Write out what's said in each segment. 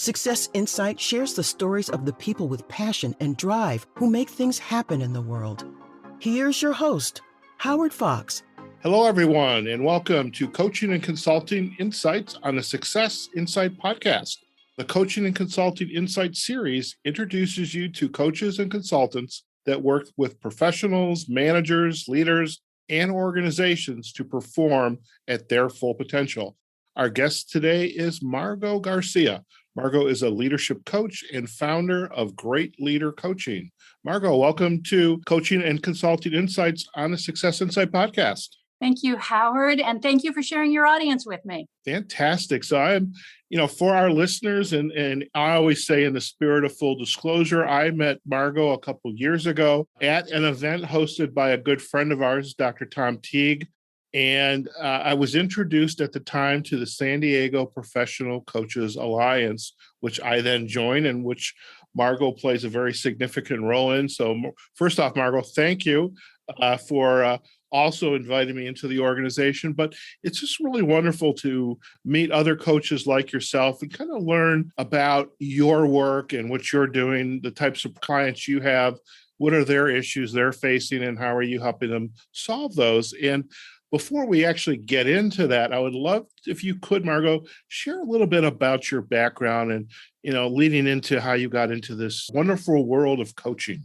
Success Insight shares the stories of the people with passion and drive who make things happen in the world. Here's your host, Howard Fox. Hello, everyone, and welcome to Coaching and Consulting Insights on the Success Insight podcast. The Coaching and Consulting Insight series introduces you to coaches and consultants that work with professionals, managers, leaders, and organizations to perform at their full potential. Our guest today is Margo Garcia. Margo is a leadership coach and founder of Great Leader Coaching. Margo, welcome to Coaching and Consulting Insights on the Success Insight podcast. Thank you, Howard, and thank you for sharing your audience with me. Fantastic. So I'm, for our listeners, and I always say in the spirit of full disclosure, I met Margo a couple years ago at an event hosted by a good friend of ours, Dr. Tom Teague. And I was introduced at the time to the San Diego Professional Coaches Alliance, which I then joined and which Margo plays a very significant role in. So first off, Margo, thank you for also inviting me into the organization. But it's just really wonderful to meet other coaches like yourself and kind of learn about your work and what you're doing, the types of clients you have, what are their issues they're facing, and how are you helping them solve those. And before we actually get into that, I would love if you could, Margo, share a little bit about your background and, leading into how you got into this wonderful world of coaching.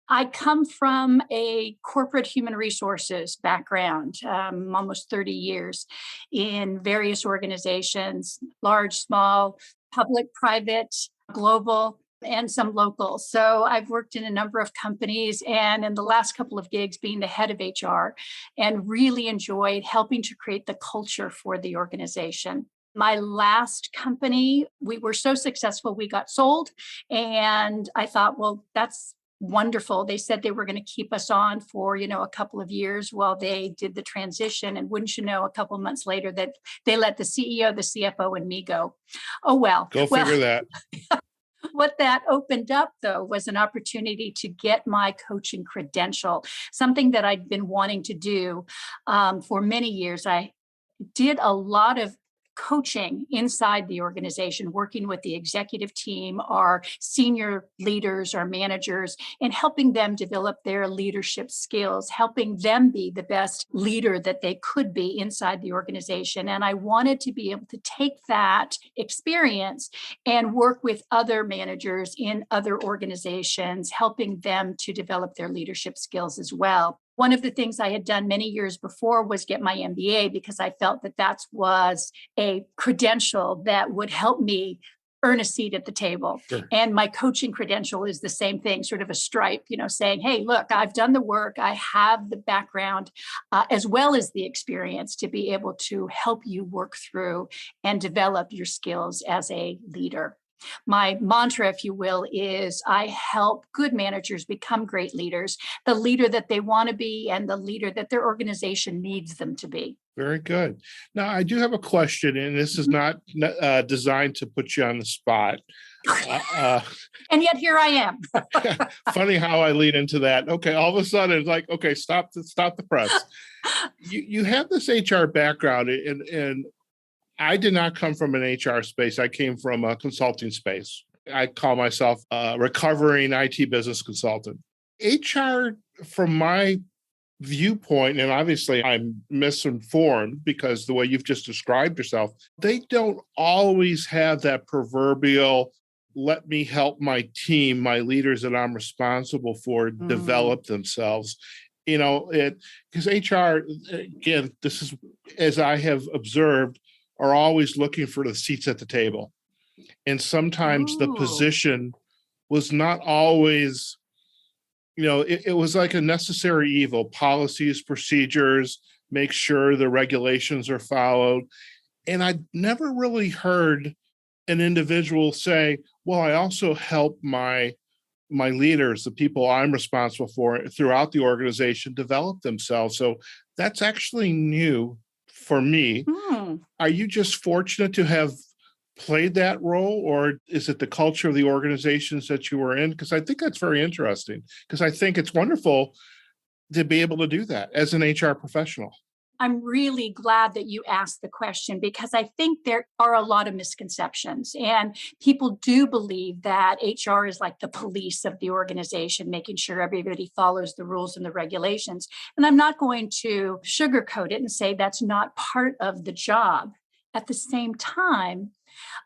I come from a corporate human resources background, almost 30 years in various organizations, large, small, public, private, global, and some local. So I've worked in a number of companies and in the last couple of gigs being the head of HR and really enjoyed helping to create the culture for the organization. My last company, we were so successful, we got sold. And I thought, well, that's wonderful. They said they were going to keep us on for, a couple of years while they did the transition. And wouldn't you know, a couple of months later that they let the CEO, the CFO, and me go. Oh, well. Go figure that. What that opened up, though, was an opportunity to get my coaching credential, something that I'd been wanting to do for many years. I did a lot of coaching inside the organization, working with the executive team, our senior leaders, our managers, and helping them develop their leadership skills, helping them be the best leader that they could be inside the organization. And I wanted to be able to take that experience and work with other managers in other organizations, helping them to develop their leadership skills as well. One of the things I had done many years before was get my MBA because I felt that was a credential that would help me earn a seat at the table. Sure. And my coaching credential is the same thing, sort of a stripe, saying, hey, look, I've done the work. I have the background as well as the experience to be able to help you work through and develop your skills as a leader. My mantra, if you will, is I help good managers become great leaders, the leader that they want to be and the leader that their organization needs them to be. Very good. Now, I do have a question, and this is not designed to put you on the spot. And yet here I am. Funny how I lead into that. Okay, all of a sudden it's like, okay, stop the press. You have this HR background, and I did not come from an HR space. I came from a consulting space. I call myself a recovering IT business consultant. HR, from my viewpoint, and obviously I'm misinformed because the way you've just described yourself, they don't always have that proverbial, let me help my team, my leaders that I'm responsible for, develop themselves. Because HR, again, this is, as I have observed, are always looking for the seats at the table. And sometimes the position was not always, it was like a necessary evil, policies, procedures, make sure the regulations are followed. And I never really heard an individual say, well, I also help my leaders, the people I'm responsible for throughout the organization, develop themselves. So that's actually new for me. Are you just fortunate to have played that role, or is it the culture of the organizations that you were in? Because I think that's very interesting, because I think it's wonderful to be able to do that as an HR professional. I'm really glad that you asked the question, because I think there are a lot of misconceptions, and people do believe that HR is like the police of the organization, making sure everybody follows the rules and the regulations. And I'm not going to sugarcoat it and say that's not part of the job. At the same time,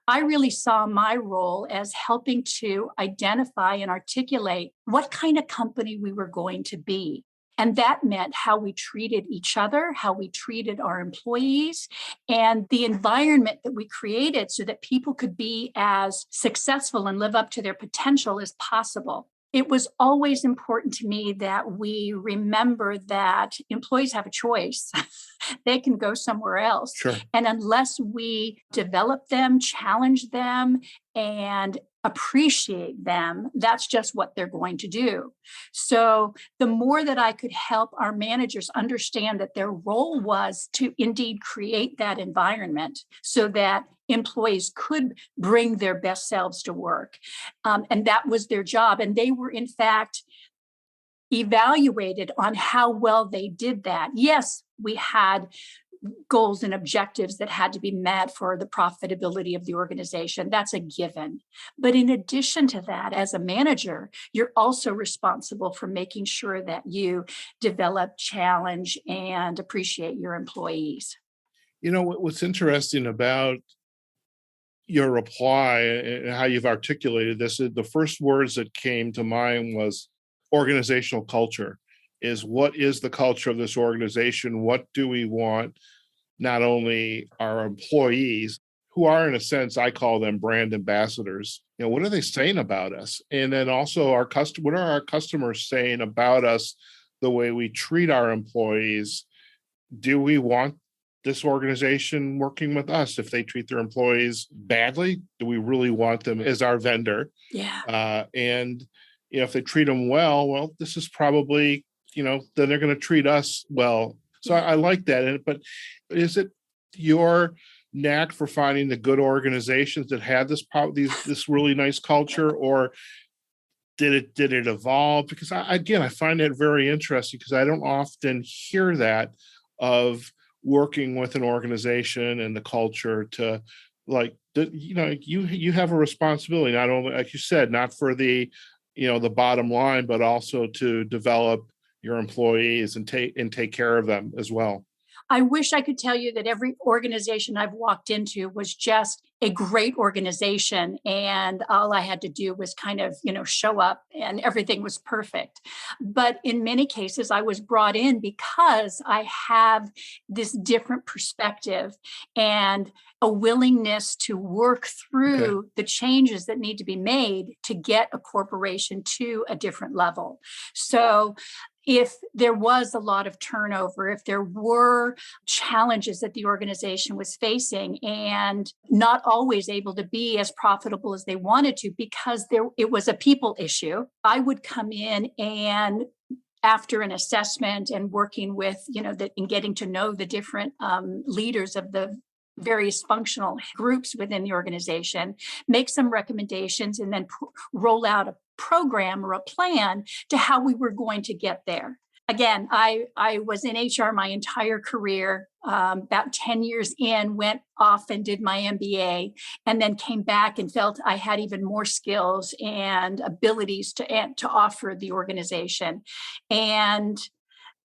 I really saw my role as helping to identify and articulate what kind of company we were going to be. And that meant how we treated each other, how we treated our employees, and the environment that we created so that people could be as successful and live up to their potential as possible. It was always important to me that we remember that employees have a choice. They can go somewhere else. Sure. And unless we develop them, challenge them, and appreciate them, that's just what they're going to do. So the more that I could help our managers understand that their role was to indeed create that environment so that employees could bring their best selves to work. And that was their job. And they were, in fact, evaluated on how well they did that. Yes, we had goals and objectives that had to be met for the profitability of the organization. That's a given. But in addition to that, as a manager, you're also responsible for making sure that you develop, challenge, and appreciate your employees. You know, what's interesting about your reply and how you've articulated this, the first words that came to mind was organizational culture. Is what is the culture of this organization? What do we want? Not only our employees, who are, in a sense, I call them brand ambassadors. You know, what are they saying about us? And then also what are our customers saying about us, the way we treat our employees? Do we want this organization working with us? If they treat their employees badly, do we really want them as our vendor? Yeah. And you know, if they treat them well, this is probably, then they're going to treat us well. So I like that. But is it your knack for finding the good organizations that had this really nice culture, or did it evolve? Because I find that very interesting, because I don't often hear that of working with an organization and the culture to, like, you have a responsibility, not only, like you said, not for the bottom line, but also to develop your employees and take care of them as well. I wish I could tell you that every organization I've walked into was just a great organization, and all I had to do was kind of, show up and everything was perfect. But in many cases, I was brought in because I have this different perspective and a willingness to work through the changes that need to be made to get a corporation to a different level. So if there was a lot of turnover, if there were challenges that the organization was facing and not always able to be as profitable as they wanted to because it was a people issue, I would come in and, after an assessment and working with, and getting to know the different leaders of the various functional groups within the organization, make some recommendations, and then roll out a program or a plan to how we were going to get there. Again, I was in HR my entire career. About 10 years in, went off and did my MBA, and then came back and felt I had even more skills and abilities to offer the organization. And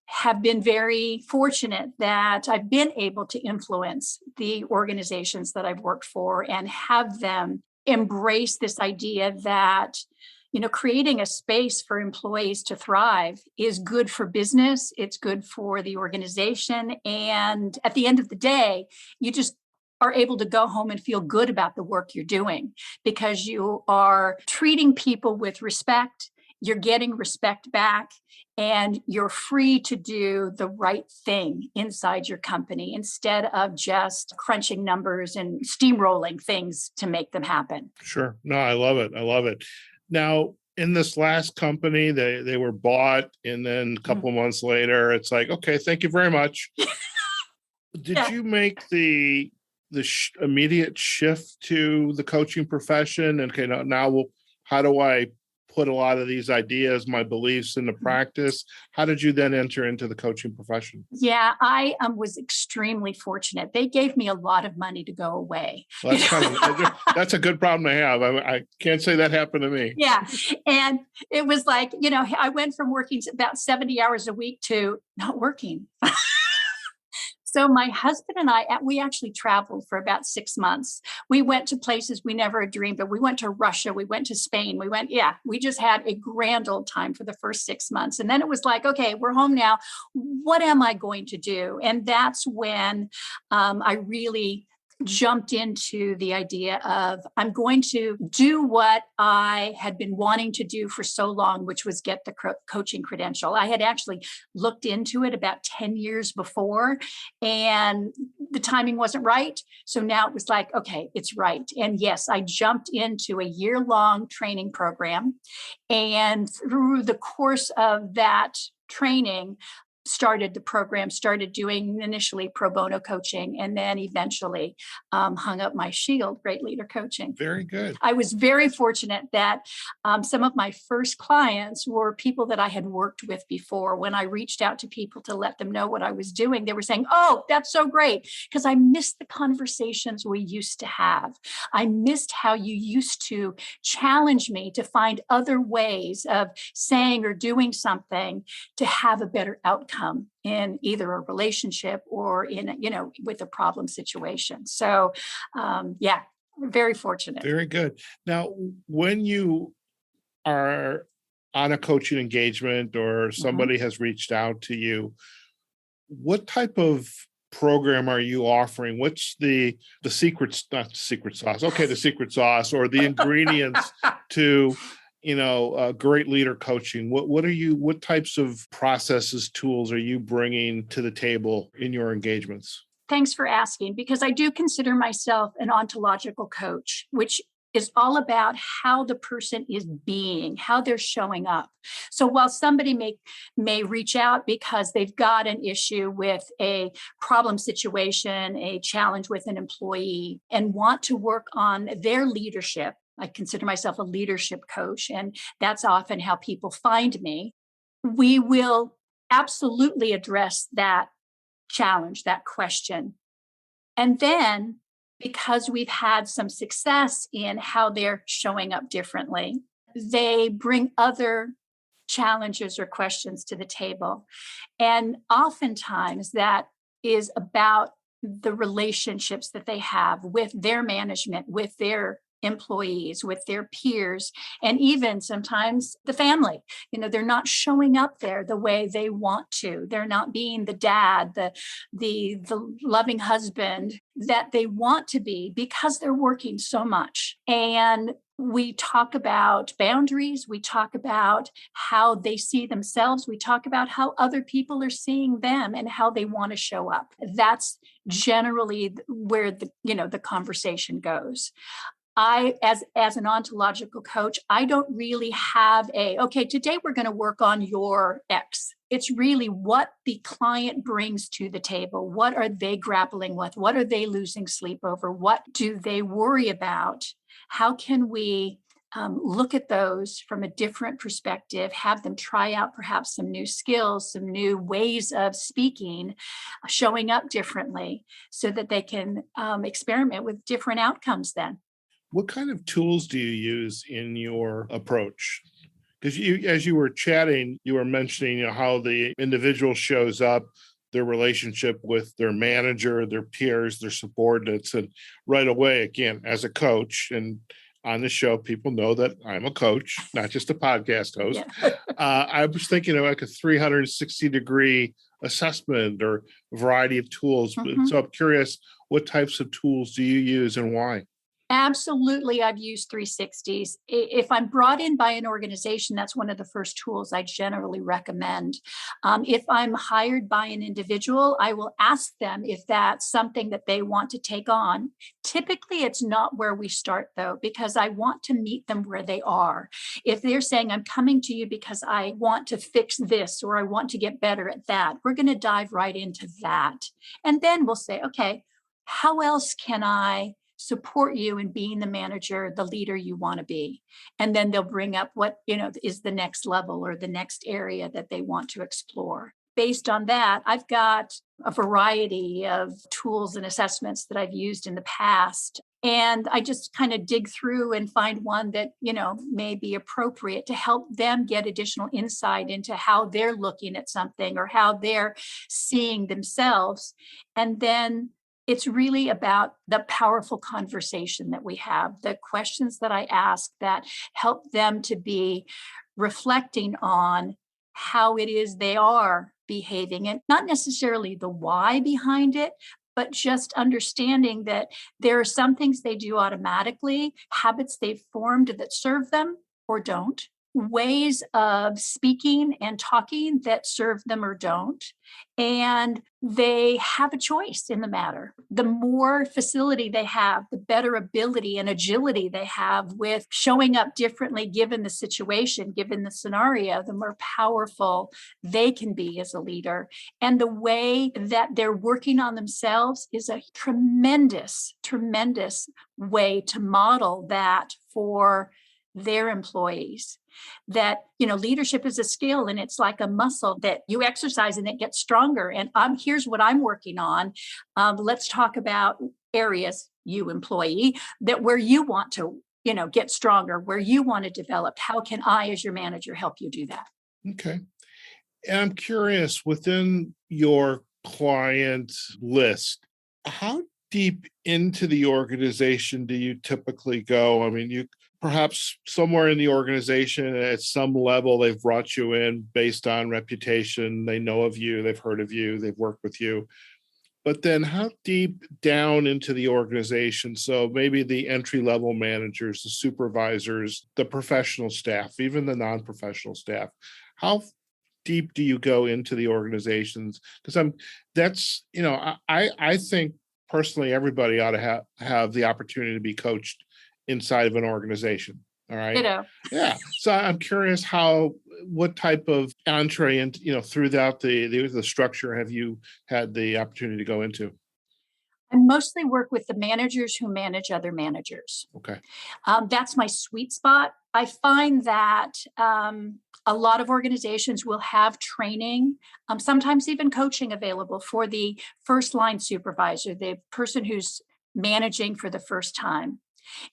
have been very fortunate that I've been able to influence the organizations that I've worked for and have them embrace this idea that, creating a space for employees to thrive is good for business, it's good for the organization. And at the end of the day, you just are able to go home and feel good about the work you're doing because you are treating people with respect, you're getting respect back, and you're free to do the right thing inside your company instead of just crunching numbers and steamrolling things to make them happen. Sure. No, I love it. I love it. Now, in this last company, they were bought, and then a couple of months later, it's like, okay, thank you very much. Did you make the immediate shift to the coaching profession? And okay, now how do I put a lot of these ideas, my beliefs into practice. How did you then enter into the coaching profession? Yeah, I was extremely fortunate. They gave me a lot of money to go away. Well, that's a good problem to have. I can't say that happened to me. Yeah. And it was like, I went from working about 70 hours a week to not working. So my husband and we actually traveled for about 6 months. We went to places we never dreamed of. We went to Russia. We went to Spain. We just had a grand old time for the first 6 months. And then it was like, okay, we're home now. What am I going to do? And that's when I really jumped into the idea of I'm going to do what I had been wanting to do for so long, which was get the coaching credential. I had actually looked into it about 10 years before, and the timing wasn't right. So now it was like, okay, it's right. And yes, I jumped into a year-long training program. And through the course of that training, started doing initially pro bono coaching, and then eventually hung up my shield, Great Leader Coaching. Very good. I was very fortunate that some of my first clients were people that I had worked with before. When I reached out to people to let them know what I was doing, they were saying, oh, that's so great, because I missed the conversations we used to have. I missed how you used to challenge me to find other ways of saying or doing something to have a better outcome in either a relationship or with a problem situation. So, very fortunate. Very good. Now, when you are on a coaching engagement or somebody has reached out to you, what type of program are you offering? What's the secret, not secret sauce? Okay, the secret sauce or the ingredients to great leader coaching. What types of processes, tools are you bringing to the table in your engagements? Thanks for asking, because I do consider myself an ontological coach, which is all about how the person is being, how they're showing up. So while somebody may reach out because they've got an issue with a problem situation, a challenge with an employee, and want to work on their leadership, I consider myself a leadership coach, and that's often how people find me. We will absolutely address that challenge, that question. And then, because we've had some success in how they're showing up differently, they bring other challenges or questions to the table. And oftentimes that is about the relationships that they have with their management, with their employees, with their peers, and even sometimes the family. They're not showing up there the way they want to. They're not being the dad, the loving husband that they want to be because they're working so much. And we talk about boundaries. We talk about how they see themselves. We talk about how other people are seeing them and how they want to show up. That's generally where the conversation goes. I, as an ontological coach, I don't really have okay, today we're going to work on your X. It's really what the client brings to the table. What are they grappling with? What are they losing sleep over? What do they worry about? How can we look at those from a different perspective, have them try out perhaps some new skills, some new ways of speaking, showing up differently so that they can experiment with different outcomes then. What kind of tools do you use in your approach? Because as you were chatting, you were mentioning how the individual shows up, their relationship with their manager, their peers, their subordinates. And right away, again, as a coach, and on the show, people know that I'm a coach, not just a podcast host. Yeah. I was thinking of like a 360-degree assessment or a variety of tools. Mm-hmm. So I'm curious, what types of tools do you use and why? Absolutely. I've used 360s. If I'm brought in by an organization, that's one of the first tools I generally recommend. If I'm hired by an individual, I will ask them if that's something that they want to take on. Typically, it's not where we start, though, because I want to meet them where they are. If they're saying, I'm coming to you because I want to fix this or I want to get better at that, we're going to dive right into that. And then we'll say, okay, how else can I support you in being the manager, the leader you want to be. And then they'll bring up what, is the next level or the next area that they want to explore. Based on that, I've got a variety of tools and assessments that I've used in the past. And I just kind of dig through and find one that, may be appropriate to help them get additional insight into how they're looking at something or how they're seeing themselves. And then it's really about the powerful conversation that we have, the questions that I ask that help them to be reflecting on how it is they are behaving, and not necessarily the why behind it, but just understanding that there are some things they do automatically, habits they've formed that serve them or don't, ways of speaking and talking that serve them or don't. And they have a choice in the matter. The more facility they have, the better ability and agility they have with showing up differently given the situation, given the scenario, the more powerful they can be as a leader. And the way that they're working on themselves is a tremendous, tremendous way to model that for their employees. That, leadership is a skill and it's like a muscle that you exercise and it gets stronger. And here's what I'm working on. Let's talk about areas, you employee, that where you want to, get stronger, where you want to develop. How can I, as your manager, help you do that? Okay. And I'm curious, within your client list, how deep into the organization do you typically go? I mean, you perhaps somewhere in the organization at some level, they've brought you in based on reputation. They know of you, they've heard of you, they've worked with you. But then how deep down into the organization? So maybe the entry-level managers, the supervisors, the professional staff, even the non-professional staff. How deep do you go into the organizations? Because I think personally everybody ought to have the opportunity to be coached inside of an organization. All right. Yeah. So I'm curious what type of entree and throughout the structure have you had the opportunity to go into? I mostly work with the managers who manage other managers. Okay. That's my sweet spot. I find that a lot of organizations will have training, sometimes even coaching available for the first line supervisor, the person who's managing for the first time.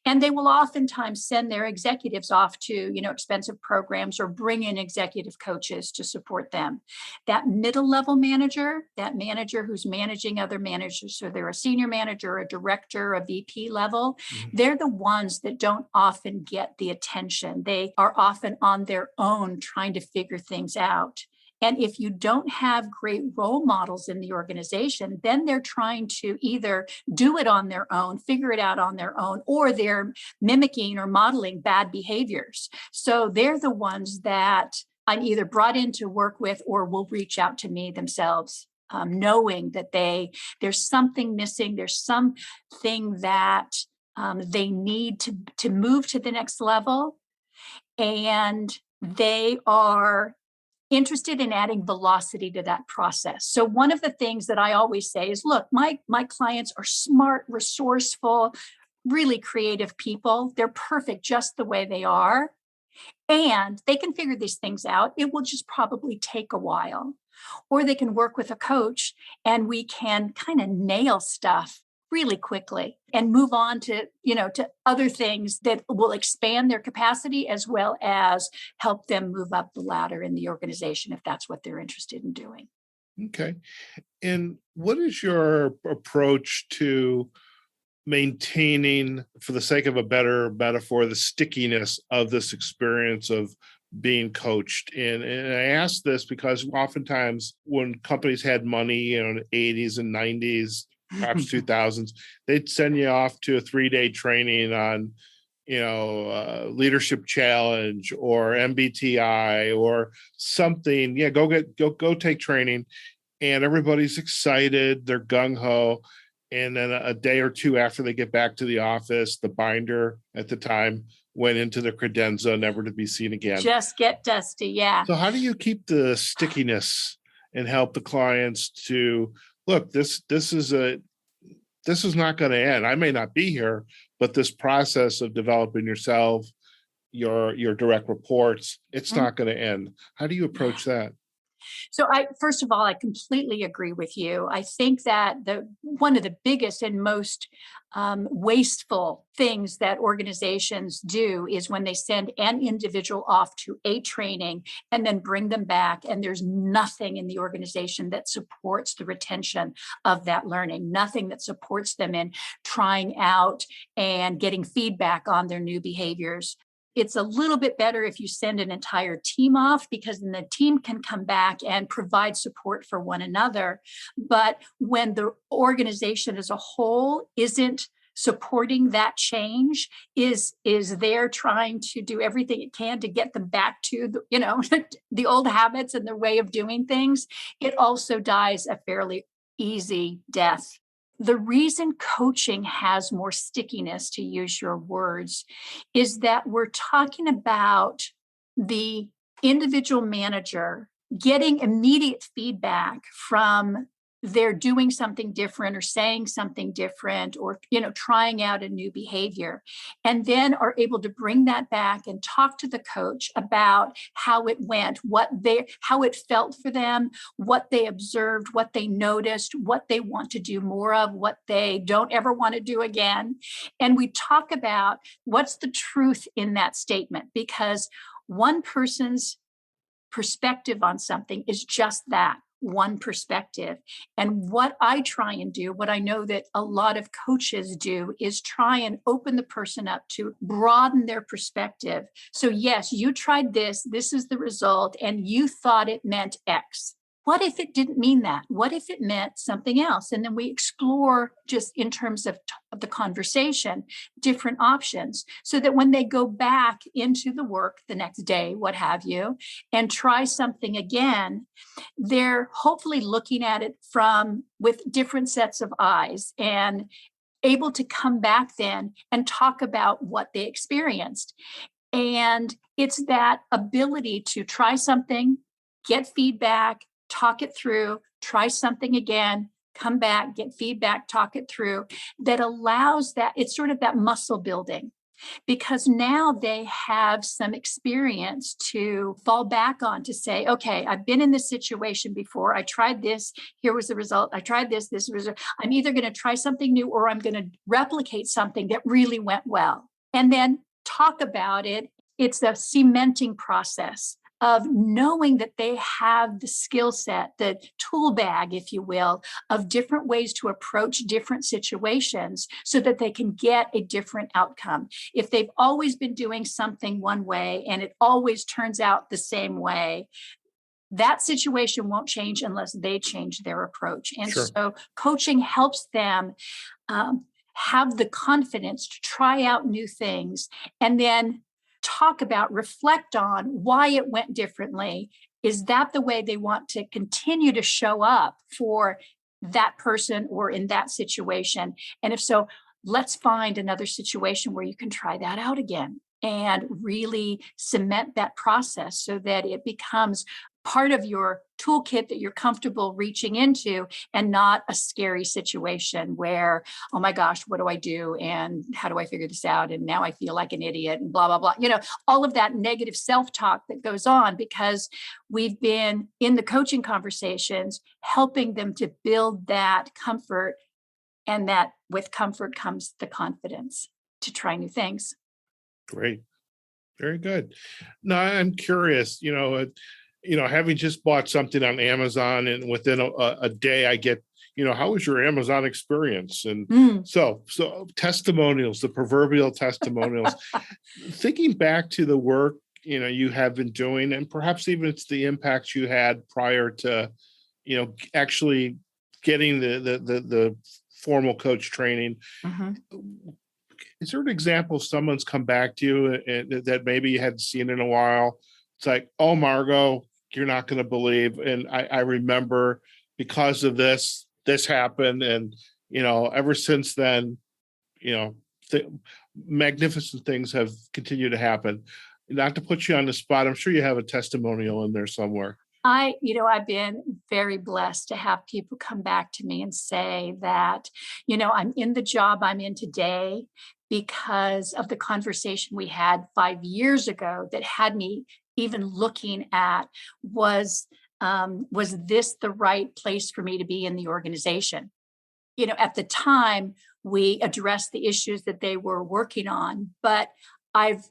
And they will oftentimes send their executives off to, expensive programs or bring in executive coaches to support them. That middle level manager, that manager who's managing other managers, so they're a senior manager, a director, a VP level, they're the ones that don't often get the attention. They are often on their own trying to figure things out. And if you don't have great role models in the organization, then they're trying to either do it on their own, figure it out on their own, or they're mimicking or modeling bad behaviors. So they're the ones that I'm either brought in to work with or will reach out to me themselves, knowing that there's something missing, there's something that they need to move to the next level. And they are interested in adding velocity to that process. So one of the things that I always say is, look, my clients are smart, resourceful, really creative people. They're perfect just the way they are. And they can figure these things out. It will just probably take a while. Or they can work with a coach and we can kind of nail stuff really quickly and move on to other things that will expand their capacity as well as help them move up the ladder in the organization if that's what they're interested in doing. Okay. And what is your approach to maintaining, for the sake of a better metaphor, the stickiness of this experience of being coached? And I ask this because oftentimes when companies had money, in the 80s and 90s, perhaps 2000s, they'd send you off to a 3-day training on, leadership challenge or MBTI or something. Yeah, go take training, and everybody's excited. They're gung ho, and then a day or two after they get back to the office, the binder at the time went into the credenza, never to be seen again. Just get dusty, yeah. So how do you keep the stickiness and help the clients to look? This is this is not going to end. I may not be here, but this process of developing yourself, your direct reports, it's not going to end. How do you approach that? So first of all, I completely agree with you. I think that one of the biggest and most wasteful things that organizations do is when they send an individual off to a training and then bring them back, and there's nothing in the organization that supports the retention of that learning, nothing that supports them in trying out and getting feedback on their new behaviors. It's a little bit better if you send an entire team off, because then the team can come back and provide support for one another. But when the organization as a whole isn't supporting that change, is there trying to do everything it can to get them back to the old habits and their way of doing things, it also dies a fairly easy death. The reason coaching has more stickiness, to use your words, is that we're talking about the individual manager getting immediate feedback from they're doing something different or saying something different, or trying out a new behavior, and then are able to bring that back and talk to the coach about how it went, how it felt for them, what they observed, what they noticed, what they want to do more of, what they don't ever want to do again. And we talk about what's the truth in that statement, because one person's perspective on something is just that, one perspective. And what I try and do, what I know that a lot of coaches do, is try and open the person up to broaden their perspective. So yes, you tried this is the result, and you thought it meant X. What if it didn't mean that? What if it meant something else? And then we explore, just in terms of the conversation, different options, so that when they go back into the work the next day, what have you, and try something again, they're hopefully looking at it with different sets of eyes, and able to come back then and talk about what they experienced. And it's that ability to try something, get feedback, talk it through, try something again, come back, get feedback, talk it through, that allows that. It's sort of that muscle building, because now they have some experience to fall back on, to say, okay, I've been in this situation before. I tried this. Here was the result. I tried this. This was. I'm either going to try something new, or I'm going to replicate something that really went well, and then talk about it. It's a cementing process of knowing that they have the skill set, the tool bag, if you will, of different ways to approach different situations, so that they can get a different outcome. If they've always been doing something one way and it always turns out the same way, that situation won't change unless they change their approach. And Sure. So coaching helps them have the confidence to try out new things, and then reflect on why it went differently. Is that the way they want to continue to show up for that person or in that situation? And if so, let's find another situation where you can try that out again, and really cement that process so that it becomes part of your toolkit that you're comfortable reaching into, and not a scary situation where, oh my gosh, what do I do? And how do I figure this out? And now I feel like an idiot, and blah, blah, blah. All of that negative self-talk that goes on, because we've been in the coaching conversations helping them to build that comfort, and that with comfort comes the confidence to try new things. Great. Very good. Now, I'm curious, having just bought something on Amazon, and within a day I get, how was your Amazon experience? And so testimonials, the proverbial testimonials, thinking back to the work, you have been doing, and perhaps even it's the impact you had prior to, actually getting the formal coach training. Mm-hmm. Is there an example someone's come back to you and that maybe you hadn't seen in a while? It's like, oh, Margo, you're not going to believe. And I remember, because of this happened. And, ever since then, magnificent things have continued to happen. Not to put you on the spot, I'm sure you have a testimonial in there somewhere. I've been very blessed to have people come back to me and say that, I'm in the job I'm in today because of the conversation we had 5 years ago that had me even looking at was this the right place for me to be in the organization? At the time we addressed the issues that they were working on, but I've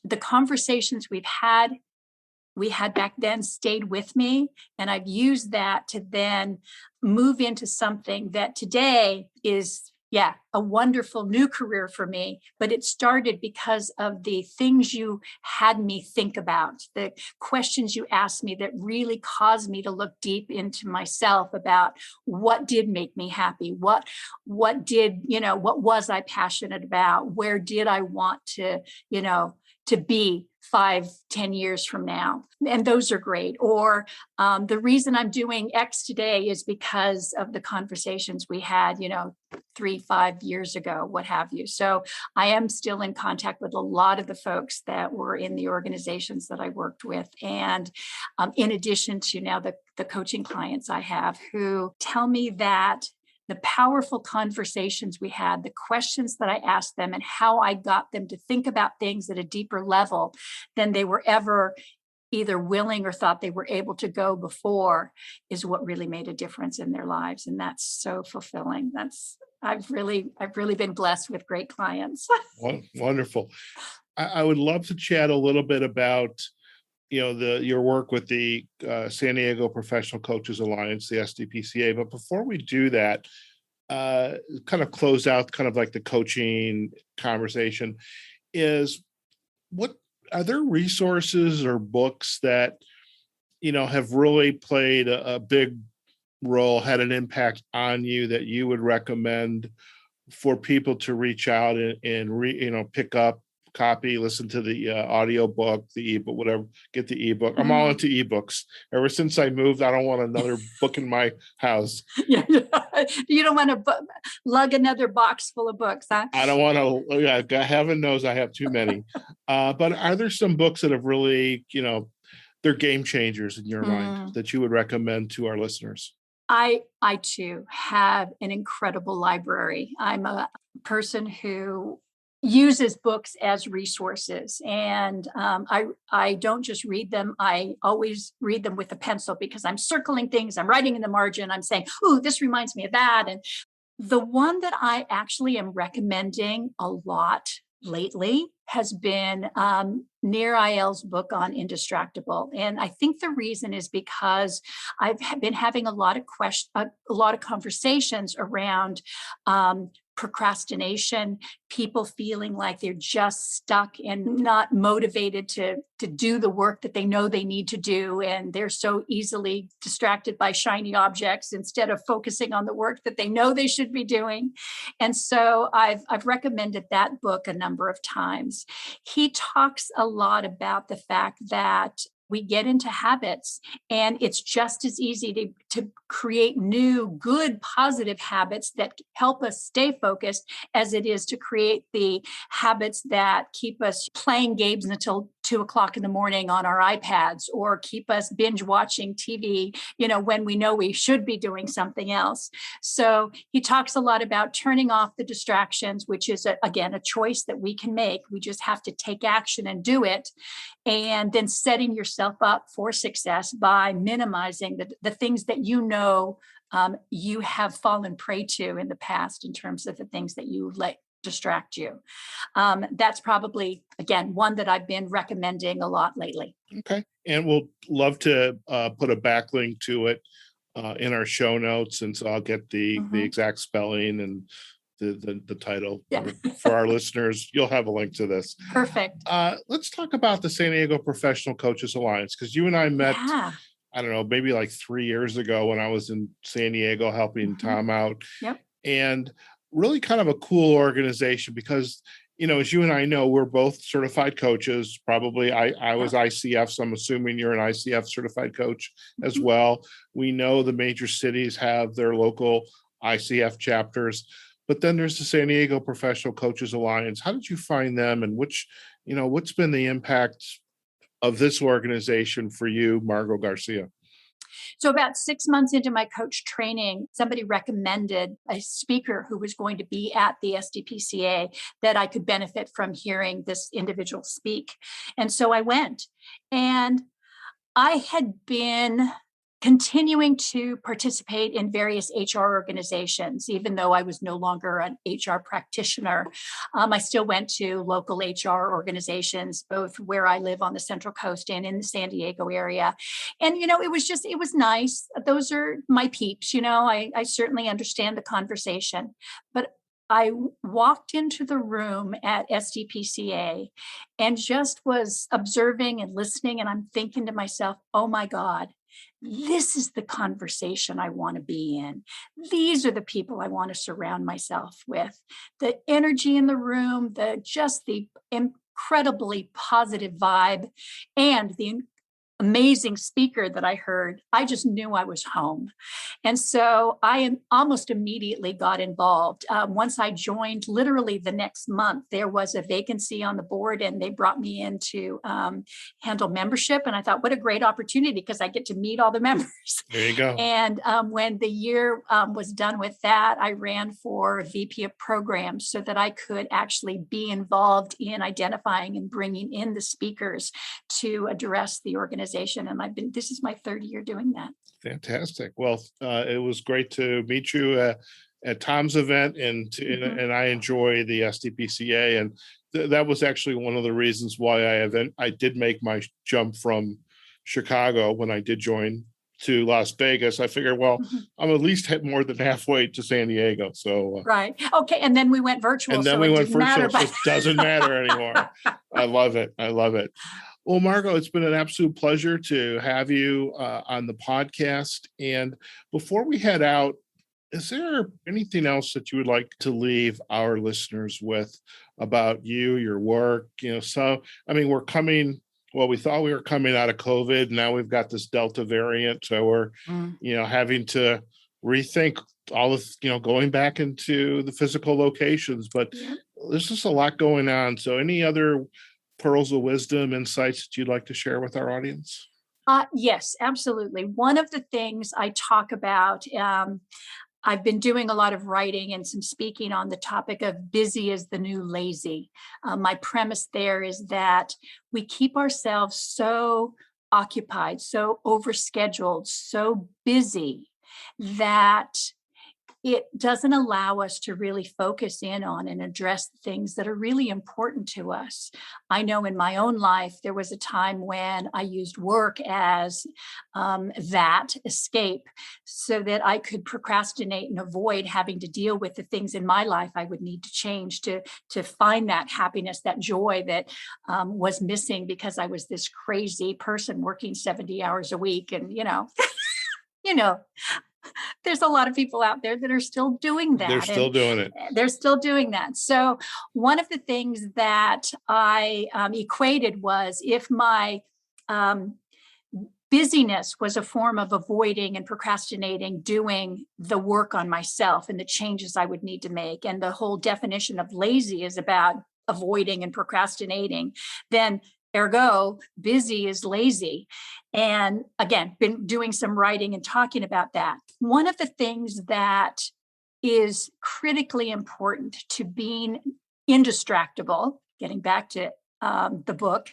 the conversations we had back then stayed with me. And I've used that to then move into something that today is, yeah, a wonderful new career for me. But it started because of the things you had me think about, the questions you asked me that really caused me to look deep into myself about what did make me happy, what was I passionate about, where did I want to be 5, 10 years from now. And those are great. Or the reason I'm doing X today is because of the conversations we had, 3, 5 years ago, what have you. So I am still in contact with a lot of the folks that were in the organizations that I worked with. And in addition to now the coaching clients I have who tell me that the powerful conversations we had, the questions that I asked them, and how I got them to think about things at a deeper level than they were ever either willing or thought they were able to go before is what really made a difference in their lives. And that's so fulfilling. I've really been blessed with great clients. Wonderful. I would love to chat a little bit about your work with the San Diego Professional Coaches Alliance, the SDPCA. But before we do that, kind of close out kind of like the coaching conversation, what are there resources or books that have really played a big role, had an impact on you that you would recommend for people to reach out and pick up, copy, listen to the audio book, the ebook, whatever, get the ebook. I'm all into ebooks. Ever since I moved, I don't want another book in my house. Yeah. You don't want to lug another box full of books, huh? I don't want to, yeah, heaven knows I have too many. But are there some books that have really, they're game changers in your mind that you would recommend to our listeners? I too have an incredible library. I'm a person who uses books as resources, and I don't just read them. I always read them with a pencil because I'm circling things, I'm writing in the margin, I'm saying, "Ooh, this reminds me of that." And the one that I actually am recommending a lot lately has been Nir Eyal's book on Indistractable. And I think the reason is because I've been having a lot of conversations around procrastination, people feeling like they're just stuck and not motivated to do the work that they know they need to do. And they're so easily distracted by shiny objects instead of focusing on the work that they know they should be doing. And so I've recommended that book a number of times. He talks a lot about the fact that we get into habits, and it's just as easy to create new, good, positive habits that help us stay focused as it is to create the habits that keep us playing games until 2 o'clock in the morning on our iPads, or keep us binge watching TV, when we know we should be doing something else. So he talks a lot about turning off the distractions, which is, again, a choice that we can make. We just have to take action and do it. And then setting yourself up for success by minimizing the things that you have fallen prey to in the past in terms of the things that you let distract you. That's probably, again, one that I've been recommending a lot lately. Okay. And we'll love to put a backlink to it in our show notes. And so I'll get the exact spelling and the title for our listeners. You'll have a link to this. Perfect. Let's talk about the San Diego Professional Coaches Alliance, because you and I met, I don't know, maybe like 3 years ago when I was in San Diego helping Tom out. Yep. And really kind of a cool organization because, as you and I know, we're both certified coaches. Probably I was ICF, so I'm assuming you're an ICF certified coach as well. We know the major cities have their local ICF chapters. But then there's the San Diego Professional Coaches Alliance. How did you find them, and what's been the impact of this organization for you, Margo Garcia? So about 6 months into my coach training, somebody recommended a speaker who was going to be at the SDPCA that I could benefit from hearing this individual speak. And so I went, and I had been continuing to participate in various HR organizations, even though I was no longer an HR practitioner. I still went to local HR organizations, both where I live on the Central Coast and in the San Diego area. And, it was nice. Those are my peeps. I certainly understand the conversation. But I walked into the room at SDPCA and just was observing and listening. And I'm thinking to myself, oh my God, this is the conversation I want to be in. These are the people I want to surround myself with. The energy in the room, the incredibly positive vibe, and the amazing speaker that I heard, I just knew I was home. And so I almost immediately got involved. Once I joined, literally the next month, there was a vacancy on the board, and they brought me in to handle membership. And I thought, what a great opportunity, because I get to meet all the members. There you go. And when the year was done with that, I ran for VP of programs so that I could actually be involved in identifying and bringing in the speakers to address the organization. And this is my third year doing that. Fantastic. Well, it was great to meet you at Tom's event, and I enjoy the SDPCA, and that was actually one of the reasons why I did make my jump from Chicago when I did join to Las Vegas. I figured, well, I'm at least more than halfway to San Diego. So right. Okay. And then we went virtual. And then so we it went didn't matter, virtual. So it doesn't matter anymore. I love it. I love it. Well, Margo, it's been an absolute pleasure to have you on the podcast. And before we head out, is there anything else that you would like to leave our listeners with about you, your work? We thought we were coming out of COVID. Now we've got this Delta variant. So we're, having to rethink all of, going back into the physical locations. But there's just a lot going on. So any other pearls of wisdom, insights that you'd like to share with our audience? Yes, absolutely. One of the things I talk about, I've been doing a lot of writing and some speaking on the topic of busy is the new lazy. My premise there is that we keep ourselves so occupied, so overscheduled, so busy that it doesn't allow us to really focus in on and address things that are really important to us. I know in my own life, there was a time when I used work as that escape so that I could procrastinate and avoid having to deal with the things in my life I would need to change to find that happiness, that joy that was missing because I was this crazy person working 70 hours a week. And, there's a lot of people out there that are still doing that. They're still doing it. They're still doing that. So one of the things that I equated was if my busyness was a form of avoiding and procrastinating doing the work on myself and the changes I would need to make, and the whole definition of lazy is about avoiding and procrastinating, then ergo, busy is lazy. And again, been doing some writing and talking about that. One of the things that is critically important to being indistractable, getting back to the book,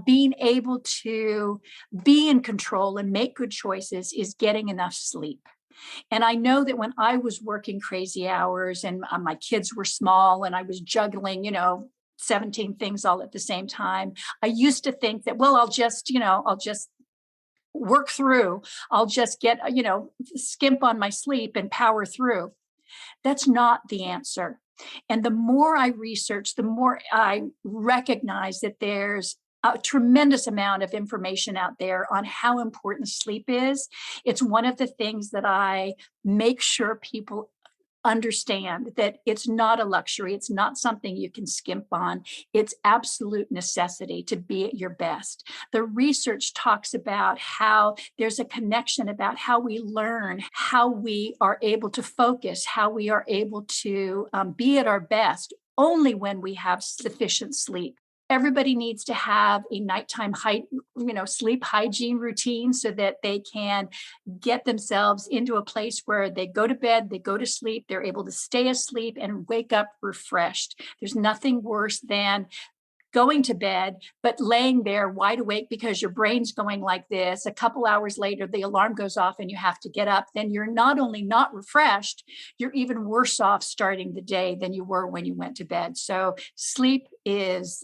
being able to be in control and make good choices is getting enough sleep. And I know that when I was working crazy hours and my kids were small and I was juggling, 17 things all at the same time, I used to think that, well, I'll just work through, I'll just get, skimp on my sleep and power through. That's not the answer. And the more I research, the more I recognize that there's a tremendous amount of information out there on how important sleep is. It's one of the things that I make sure people understand, that it's not a luxury. It's not something you can skimp on. It's absolute necessity to be at your best. The research talks about how there's a connection about how we learn, how we are able to focus, how we are able to be at our best only when we have sufficient sleep. Everybody needs to have a nighttime sleep hygiene routine so that they can get themselves into a place where they go to bed, they go to sleep, they're able to stay asleep and wake up refreshed. There's nothing worse than going to bed, but laying there wide awake because your brain's going like this. A couple hours later, the alarm goes off and you have to get up. Then you're not only not refreshed, you're even worse off starting the day than you were when you went to bed. So sleep is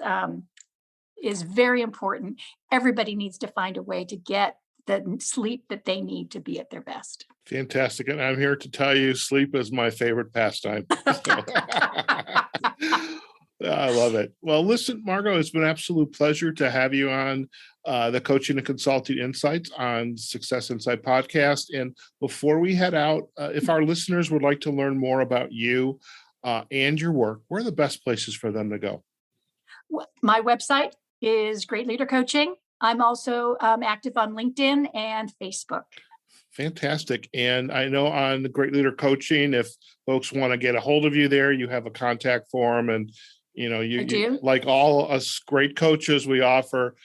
very important. Everybody needs to find a way to get the sleep that they need to be at their best. Fantastic. And I'm here to tell you, sleep is my favorite pastime. I love it. Well, listen, Margo, it's been an absolute pleasure to have you on the Coaching and Consulting Insights on Success Insight podcast. And before we head out, if our listeners would like to learn more about you and your work, where are the best places for them to go? My website is Great Leader Coaching. I'm also active on LinkedIn and Facebook. Fantastic. And I know on Great Leader Coaching, if folks want to get a hold of you there, you have a contact form, and you like all us great coaches, we offer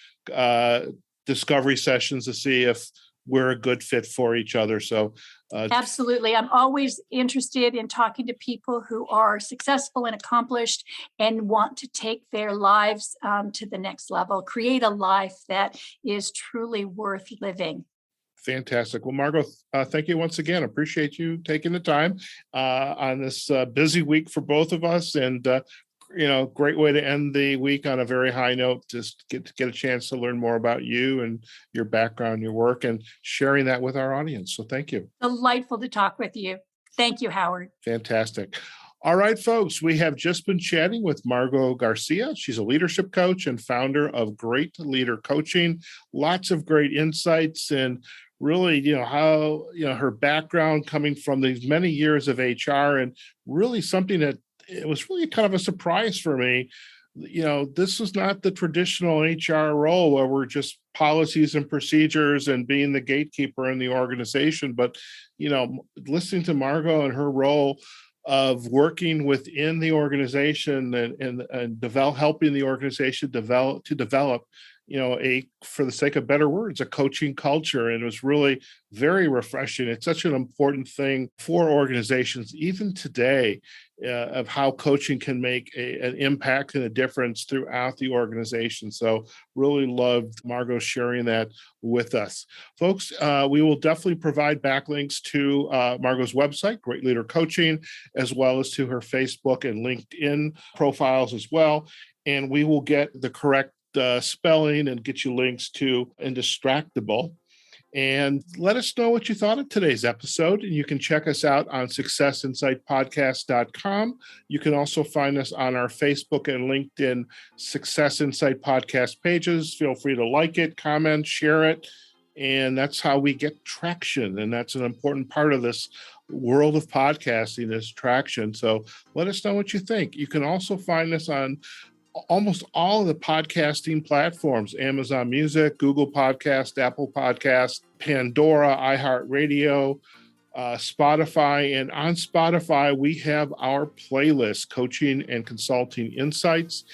discovery sessions to see if we're a good fit for each other. So absolutely. I'm always interested in talking to people who are successful and accomplished and want to take their lives to the next level, create a life that is truly worth living. Fantastic. Well, Margo, thank you once again. Appreciate you taking the time on this busy week for both of us. And great way to end the week on a very high note. Just get a chance to learn more about you and your background, your work, and sharing that with our audience. So thank you. Delightful to talk with you. Thank you, Howard. Fantastic. All right, folks, we have just been chatting with Margo Garcia. She's a leadership coach and founder of Great Leader Coaching. Lots of great insights and really, how, her background coming from these many years of HR, and really something that it was really kind of a surprise for me. This is not the traditional HR role where we're just policies and procedures and being the gatekeeper in the organization. But, listening to Margo and her role of working within the organization and helping the organization develop, for the sake of better words, a coaching culture. And it was really very refreshing. It's such an important thing for organizations, even today, of how coaching can make an impact and a difference throughout the organization. So really loved Margo sharing that with us. Folks, we will definitely provide backlinks to Margo's website, Great Leader Coaching, as well as to her Facebook and LinkedIn profiles as well. And we will get the correct spelling and get you links to Indistractable. And let us know what you thought of today's episode. And you can check us out on successinsightpodcast.com. You can also find us on our Facebook and LinkedIn Success Insight Podcast pages. Feel free to like it, comment, share it. And that's how we get traction. And that's an important part of this world of podcasting, is traction. So let us know what you think. You can also find us on almost all of the podcasting platforms: Amazon Music, Google Podcast, Apple Podcast, Pandora, iHeartRadio, Spotify. And on Spotify, we have our playlist, Coaching and Consulting Insights,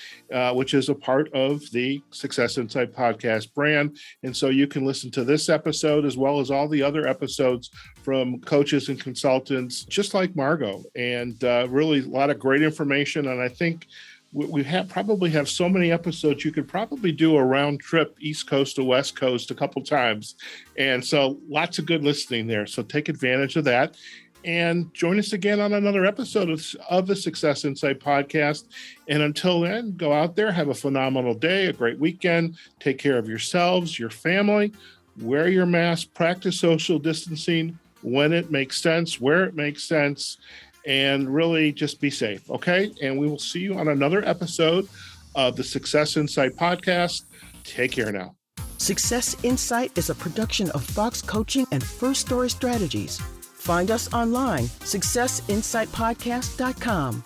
which is a part of the Success Insight podcast brand. And so you can listen to this episode as well as all the other episodes from coaches and consultants just like Margo. And really a lot of great information. And I think we probably have so many episodes, you could probably do a round trip East Coast to West Coast a couple times. And so lots of good listening there. So take advantage of that and join us again on another episode of the Success Insight podcast. And until then, go out there, have a phenomenal day, a great weekend. Take care of yourselves, your family, wear your mask, practice social distancing when it makes sense, where it makes sense, and really just be safe, okay? And we will see you on another episode of the Success Insight podcast. Take care now. Success Insight is a production of Fox Coaching and First Story Strategies. Find us online, successinsightpodcast.com.